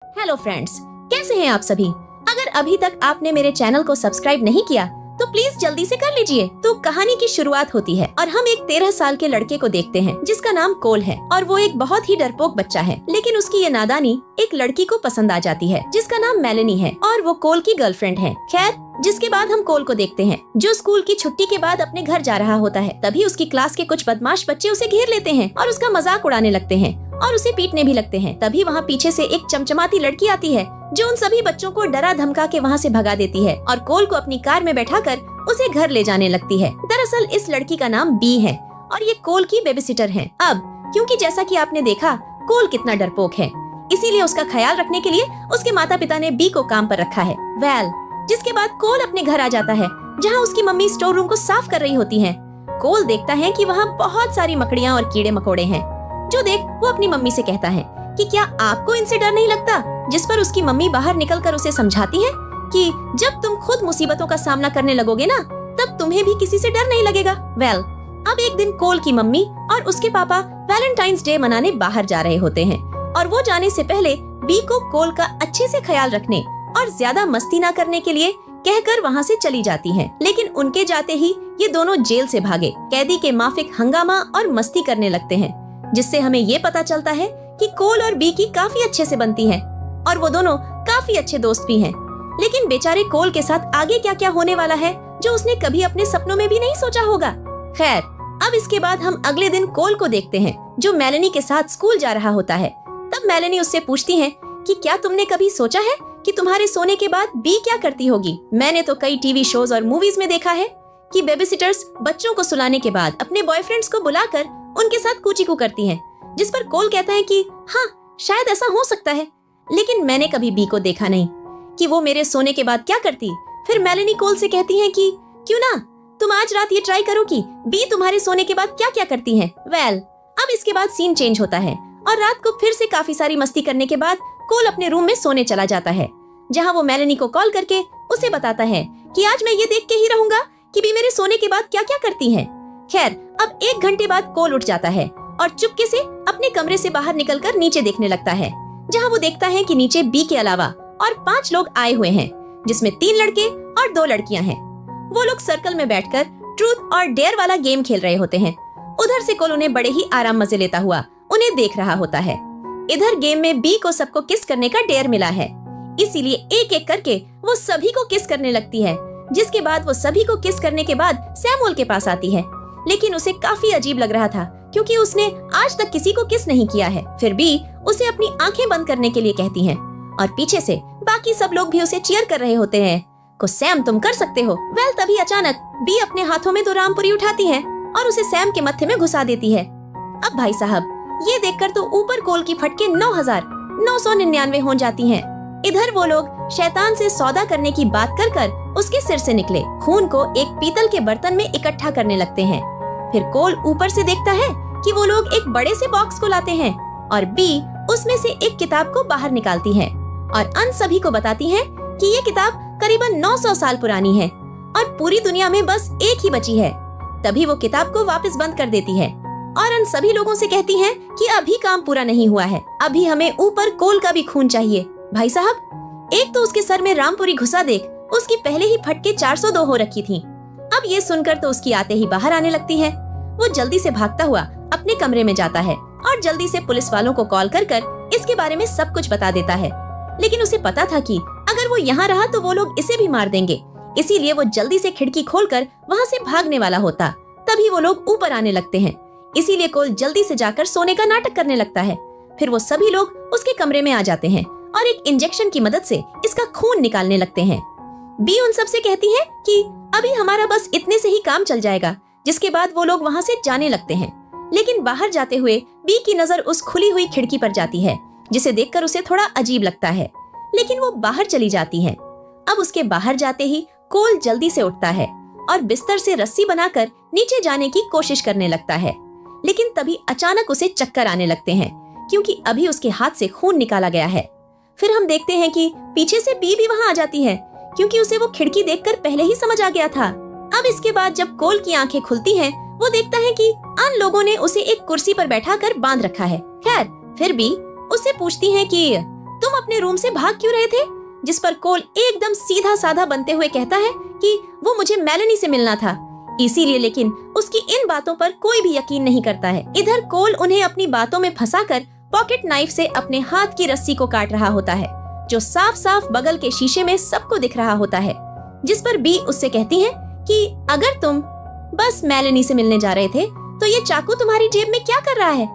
Hello friends, कैसे हैं आप सभी। अगर अभी तक आपने मेरे चैनल को सब्सक्राइब नहीं किया तो प्लीज जल्दी से कर लीजिए। तो कहानी की शुरुआत होती है और हम एक 13 साल के लड़के को देखते हैं जिसका नाम कोल है और वो एक बहुत ही डरपोक बच्चा है। लेकिन उसकी ये नादानी एक लड़की को पसंद आ जाती है जिसका नाम मेलेनी है और वो कोल की गर्लफ्रेंड है। खैर, जिसके बाद हम कोल को देखते हैं जो स्कूल की छुट्टी के बाद अपने घर जा रहा होता है। तभी उसकी क्लास के कुछ बदमाश बच्चे उसे घेर लेते हैं और उसका मजाक उड़ाने लगते हैं और उसे पीटने भी लगते हैं। तभी वहाँ पीछे से एक चमचमाती लड़की आती है जो उन सभी बच्चों को डरा धमका के वहाँ से भगा देती है और कोल को अपनी कार में बैठाकर उसे घर ले जाने लगती है। दरअसल इस लड़की का नाम बी है और ये कोल की बेबीसिटर है। अब क्योंकि जैसा कि आपने देखा कोल कितना डरपोक है, इसीलिए उसका ख्याल रखने के लिए उसके माता पिता ने बी को काम पर रखा है। जिसके बाद कोल अपने घर आ जाता है जहाँ उसकी मम्मी स्टोर रूम को साफ कर रही होती है। कोल देखता है कि वहाँ बहुत सारी मकड़ियाँ और कीड़े मकोड़े हैं। जो देख वो अपनी मम्मी से कहता है कि क्या आपको इनसे डर नहीं लगता। जिस पर उसकी मम्मी बाहर निकलकर उसे समझाती है कि जब तुम खुद मुसीबतों का सामना करने लगोगे ना तब तुम्हें भी किसी से डर नहीं लगेगा। अब एक दिन कोल की मम्मी और उसके पापा वैलेंटाइंस डे मनाने बाहर जा रहे होते हैं और वो जाने से पहले बी को कोल का अच्छे से ख्याल रखने और ज्यादा मस्ती न करने के लिए कहकर वहाँ से चली जाती हैं। लेकिन उनके जाते ही ये दोनों जेल से भागे कैदी के माफिक हंगामा और मस्ती करने लगते हैं, जिससे हमें ये पता चलता है कि कोल और बी की काफी अच्छे से बनती है और वो दोनों काफी अच्छे दोस्त भी हैं। लेकिन बेचारे कोल के साथ आगे क्या क्या होने वाला है जो उसने कभी अपने सपनों में भी नहीं सोचा होगा। खैर, अब इसके बाद हम अगले दिन कोल को देखते हैं जो मेलेनी के साथ स्कूल जा रहा होता है। तब मेलेनी उससे पूछती है कि क्या तुमने कभी सोचा है कि तुम्हारे सोने के बाद बी क्या करती होगी। मैंने तो कई टीवी शोज और मूवीज में देखा है कि बेबीसिटर्स बच्चों को सुलाने के बाद अपने बॉयफ्रेंड्स को बुलाकर उनके साथ कूची-कू करती हैं। जिस पर कोल कहता है कि हाँ, शायद ऐसा हो सकता है, लेकिन मैंने कभी बी को देखा नहीं कि वो मेरे सोने के बाद क्या करती। फिर मेलेनी कोल से कहती है कि क्यों ना तुम आज रात ये ट्राई करो कि बी तुम्हारे सोने के बाद क्या क्या करती है। अब इसके बाद सीन चेंज होता है और रात को फिर से काफी सारी मस्ती करने के बाद कोल अपने रूम में सोने चला जाता है, जहाँ वो मेलेनी को कॉल करके उसे बताता है कि आज मैं ये देख के ही रहूंगा कि बी मेरे सोने के बाद क्या क्या करती है। खैर, अब 1 घंटे बाद कोल उठ जाता है और चुपके से अपने कमरे से बाहर निकलकर नीचे देखने लगता है, जहाँ वो देखता है कि नीचे बी के अलावा और 5 लोग आए हुए हैं, जिसमें 3 लड़के और 2 लड़कियां हैं। वो लोग सर्कल में बैठकर ट्रूथ और डेयर वाला गेम खेल रहे होते हैं। उधर से कोल उन्हें बड़े ही आराम मजे लेता हुआ उन्हें देख रहा होता है। इधर गेम में बी को सबको किस करने का डेयर मिला है, इसीलिए एक एक करके वो सभी को किस करने लगती है। जिसके बाद वो सभी को किस करने के बाद सैमुअल के पास आती है, लेकिन उसे काफी अजीब लग रहा था क्योंकि उसने आज तक किसी को किस नहीं किया है। फिर भी उसे अपनी आंखें बंद करने के लिए कहती हैं और पीछे से बाकी सब लोग भी उसे चीयर कर रहे होते हैं को सैम तुम कर सकते हो। तभी अचानक बी अपने हाथों में 2 रामपुरी उठाती है और उसे सैम के मत्थे में घुसा देती है। अब भाई साहब, ये देखकर तो ऊपर कोल की फटके 9,999 हो जाती हैं। इधर वो लोग शैतान से सौदा करने की बात कर उसके सिर से निकले खून को एक पीतल के बर्तन में इकट्ठा करने लगते हैं। फिर कोल ऊपर से देखता है कि वो लोग एक बड़े से बॉक्स को लाते हैं और बी उसमें से एक किताब को बाहर निकालती है और अन सभी को बताती है कि ये किताब करीबन 900 साल पुरानी है और पूरी दुनिया में बस एक ही बची है। तभी वो किताब को वापस बंद कर देती है और अन सभी लोगों से कहती है कि अभी काम पूरा नहीं हुआ है, अभी हमें ऊपर कोल का भी खून चाहिए। भाई साहब, एक तो उसके सर में रामपुरी घुसा देख उसकी पहले ही फटके 402 हो रखी थी। अब ये सुनकर तो उसकी आते ही बाहर आने लगती है। वो जल्दी से भागता हुआ अपने कमरे में जाता है और जल्दी से पुलिस वालों को कॉल कर इसके बारे में सब कुछ बता देता है। लेकिन उसे पता था कि अगर वो यहाँ रहा तो वो लोग इसे भी मार देंगे, इसीलिए वो जल्दी से खिड़की खोलकर वहाँ से भागने वाला होता। तभी वो लोग ऊपर आने लगते हैं, इसीलिए कोल जल्दी से जाकर सोने का नाटक करने लगता है। फिर वो सभी लोग उसके कमरे में आ जाते हैं और एक इंजेक्शन की मदद से इसका खून निकालने लगते हैं। बी उन सब से कहती है कि अभी हमारा बस इतने से ही काम चल जाएगा। जिसके बाद वो लोग वहाँ से जाने लगते हैं, लेकिन बाहर जाते हुए बी की नजर उस खुली हुई खिड़की पर जाती है, जिसे देखकर उसे थोड़ा अजीब लगता है, लेकिन वो बाहर चली जाती है। अब उसके बाहर जाते ही कोल जल्दी से उठता है और बिस्तर से रस्सी बनाकर नीचे जाने की कोशिश करने लगता है, लेकिन तभी अचानक उसे चक्कर आने लगते हैं क्योंकि अभी उसके हाथ से खून निकाला गया है। फिर हम देखते हैं कि पीछे से बी भी वहाँ आ जाती है क्योंकि उसे वो खिड़की देखकर पहले ही समझ आ गया था। अब इसके बाद जब कोल की आंखें खुलती हैं, वो देखता है कि अन लोगों ने उसे एक कुर्सी पर बैठाकर बांध रखा है। खैर, फिर भी उससे पूछती हैं कि तुम अपने रूम से भाग क्यों रहे थे? जिस पर कोल एकदम सीधा साधा बनते हुए कहता है कि वो मुझे मेलेनी से मिलना था, इसीलिए। लेकिन उसकी इन बातों पर कोई भी यकीन नहीं करता है। इधर कोल उन्हें अपनी बातों में फंसाकर पॉकेट नाइफ से अपने हाथ की रस्सी को काट रहा होता है, जो साफ साफ बगल के शीशे में सबको दिख रहा होता है। जिस पर बी उससे कहती है कि अगर तुम बस मेलेनी से मिलने जा रहे थे तो ये चाकू तुम्हारी जेब में क्या कर रहा है?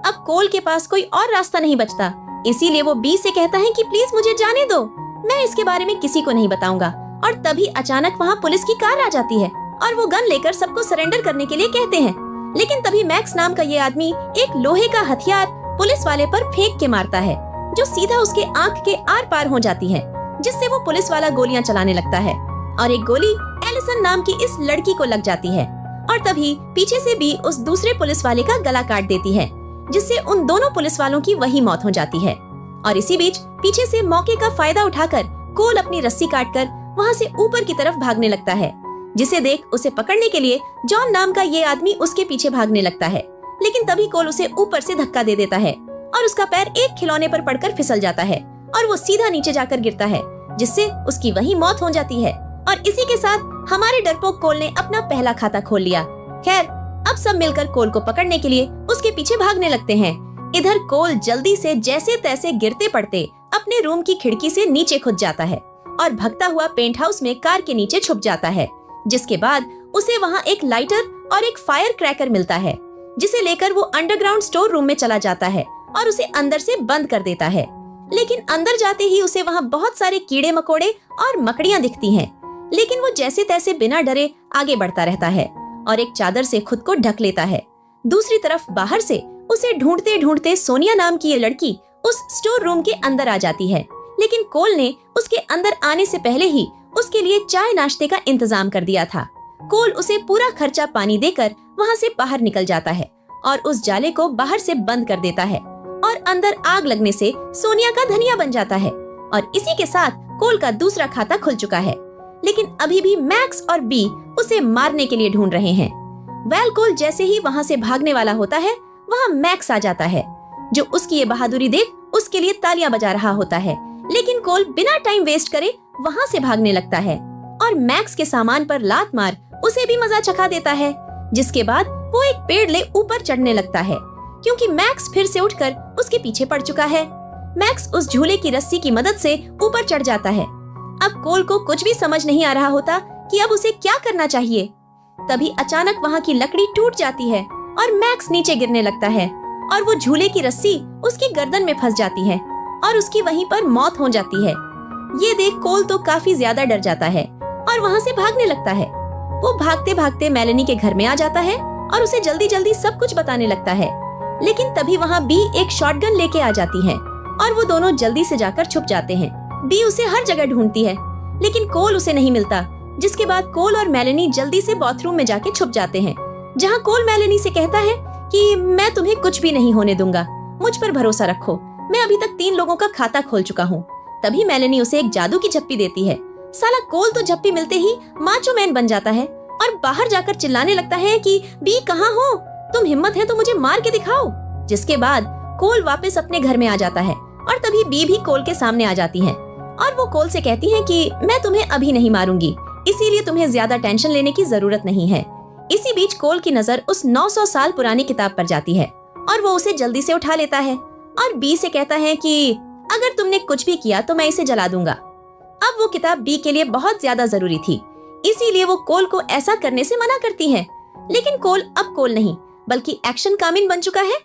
अब कोल के पास कोई और रास्ता नहीं बचता, इसीलिए वो बी से कहता है कि प्लीज मुझे जाने दो, मैं इसके बारे में किसी को नहीं बताऊंगा। और तभी अचानक वहाँ पुलिस की कार आ जाती है और वो गन लेकर सबको सरेंडर करने के लिए कहते हैं। लेकिन तभी मैक्स नाम का ये आदमी एक लोहे का हथियार पुलिस वाले पर फेंक के मारता है, जो सीधा उसके आंख के आर पार हो जाती है, जिससे वो पुलिस वाला गोलियां चलाने लगता है और एक गोली एलिसन नाम की इस लड़की को लग जाती है। और तभी पीछे से भी उस दूसरे पुलिस वाले का गला काट देती है, जिससे उन दोनों पुलिस वालों की वही मौत हो जाती है। और इसी बीच पीछे से मौके का फायदा उठाकर कोल अपनी रस्सी काटकर वहाँ से ऊपर की तरफ भागने लगता है, जिसे देख उसे पकड़ने के लिए जॉन नाम का ये आदमी उसके पीछे भागने लगता है। लेकिन तभी कोल उसे ऊपर से धक्का दे देता है और उसका पैर एक खिलौने पर पड़कर फिसल जाता है और वो सीधा नीचे जाकर गिरता है, जिससे उसकी वही मौत हो जाती है। और इसी के साथ हमारे डरपोक कोल ने अपना पहला खाता खोल लिया। खैर, अब सब मिलकर कोल को पकड़ने के लिए उसके पीछे भागने लगते हैं। इधर कोल जल्दी से जैसे तैसे गिरते पड़ते अपने रूम की खिड़की से नीचे खुद जाता है और भगता हुआ पेंट हाउस में कार के नीचे छुप जाता है। जिसके बाद उसे वहाँ एक लाइटर और एक फायर क्रैकर मिलता है, जिसे लेकर वो अंडरग्राउंड स्टोर रूम में चला जाता है और उसे अंदर से बंद कर देता है। लेकिन अंदर जाते ही उसे वहाँ बहुत सारे कीड़े मकोड़े और मकड़ियाँ दिखती हैं। लेकिन वो जैसे तैसे बिना डरे आगे बढ़ता रहता है और एक चादर से खुद को ढक लेता है। दूसरी तरफ बाहर से उसे ढूंढते ढूंढते सोनिया नाम की ये लड़की उस स्टोर रूम के अंदर आ जाती है। लेकिन कोल ने उसके अंदर आने से पहले ही उसके लिए चाय नाश्ते का इंतजाम कर दिया था। कोल उसे पूरा खर्चा पानी देकर वहाँ से बाहर निकल जाता है और उस जाले को बाहर से बंद कर देता है और अंदर आग लगने से सोनिया का धनिया बन जाता है। और इसी के साथ कोल का दूसरा खाता खुल चुका है। लेकिन अभी भी मैक्स और बी उसे मारने के लिए ढूंढ रहे हैं। वेल, कोल जैसे ही वहाँ से भागने वाला होता है, वहाँ मैक्स आ जाता है, जो उसकी ये बहादुरी देख उसके लिए तालियां बजा रहा होता है। लेकिन कोल बिना टाइम वेस्ट करे वहाँ से भागने लगता है और मैक्स के सामान पर लात मार उसे भी मजा चखा देता है। जिसके बाद वो एक पेड़ ले ऊपर चढ़ने लगता है, क्योंकि मैक्स फिर से उठकर उसके पीछे पड़ चुका है। मैक्स उस झूले की रस्सी की मदद से ऊपर चढ़ जाता है। अब कोल को कुछ भी समझ नहीं आ रहा होता कि अब उसे क्या करना चाहिए। तभी अचानक वहाँ की लकड़ी टूट जाती है और मैक्स नीचे गिरने लगता है और वो झूले की रस्सी उसकी गर्दन में फंस जाती है और उसकी वहीं पर मौत हो जाती है। ये देख कोल तो काफी ज्यादा डर जाता है और वहाँ से भागने लगता है। वो भागते भागते मेलेनी के घर में आ जाता है और उसे जल्दी जल्दी सब कुछ बताने लगता है। लेकिन तभी वहाँ बी एक शॉटगन लेके आ जाती है और वो दोनों जल्दी से जाकर छुप जाते हैं। बी उसे हर जगह ढूंढती है, लेकिन कोल उसे नहीं मिलता। जिसके बाद कोल और मेलेनी जल्दी से बाथरूम में जाके छुप जाते हैं, जहाँ कोल मेलेनी से कहता है कि मैं तुम्हें कुछ भी नहीं होने दूंगा, मुझ पर भरोसा रखो, मैं अभी तक 3 लोगों का खाता खोल चुका हूँ। तभी मेलेनी उसे एक जादू की झप्पी देती है। साला कोल तो झप्पी मिलते ही माचो मैन बन जाता है और बाहर जाकर चिल्लाने लगता है कि बी कहाँ हो, तुम हिम्मत है तो मुझे मार के दिखाओ। जिसके बाद कोल वापस अपने घर में आ जाता है और तभी बी भी कोल के सामने आ जाती है और वो कोल से कहती है कि मैं तुम्हें अभी नहीं मारूंगी, इसीलिए तुम्हें ज्यादा टेंशन लेने की जरूरत नहीं है। इसी बीच कोल की नजर उस 900 साल पुरानी किताब पर जाती है और वो उसे जल्दी से उठा लेता है और बी से कहता है कि अगर तुमने कुछ भी किया तो मैं इसे जला दूंगा। अब वो किताब बी के लिए बहुत ज्यादा जरूरी थी, इसीलिए वो कोल को ऐसा करने से मना करती है। लेकिन कोल अब कोल नहीं बल्कि एक्शन कामिन बन चुका है।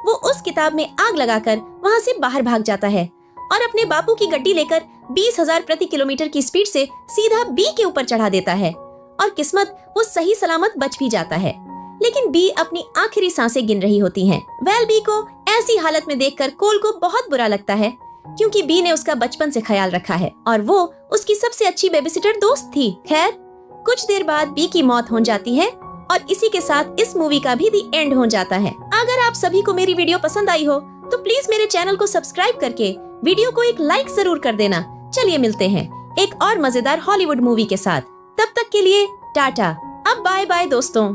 वो उस किताब में आग लगाकर वहाँ से बाहर भाग जाता है और अपने बापू की गड्डी लेकर 20,000 प्रति किलोमीटर की स्पीड से सीधा बी के ऊपर चढ़ा देता है और किस्मत वो सही सलामत बच भी जाता है। लेकिन बी अपनी आखिरी सांसें गिन रही होती हैं। वेल, बी को ऐसी हालत में देखकर कोल को बहुत बुरा लगता है, क्योंकि बी ने उसका बचपन से ख्याल रखा है और वो उसकी सबसे अच्छी बेबीसिटर दोस्त थी। खैर, कुछ देर बाद बी की मौत हो जाती है और इसी के साथ इस मूवी का भी दी एंड हो जाता है। अगर आप सभी को मेरी वीडियो पसंद आई हो तो प्लीज मेरे चैनल को सब्सक्राइब करके वीडियो को एक लाइक जरूर कर देना। चलिए मिलते हैं एक और मजेदार हॉलीवुड मूवी के साथ। तब तक के लिए टाटा। अब बाय बाय दोस्तों।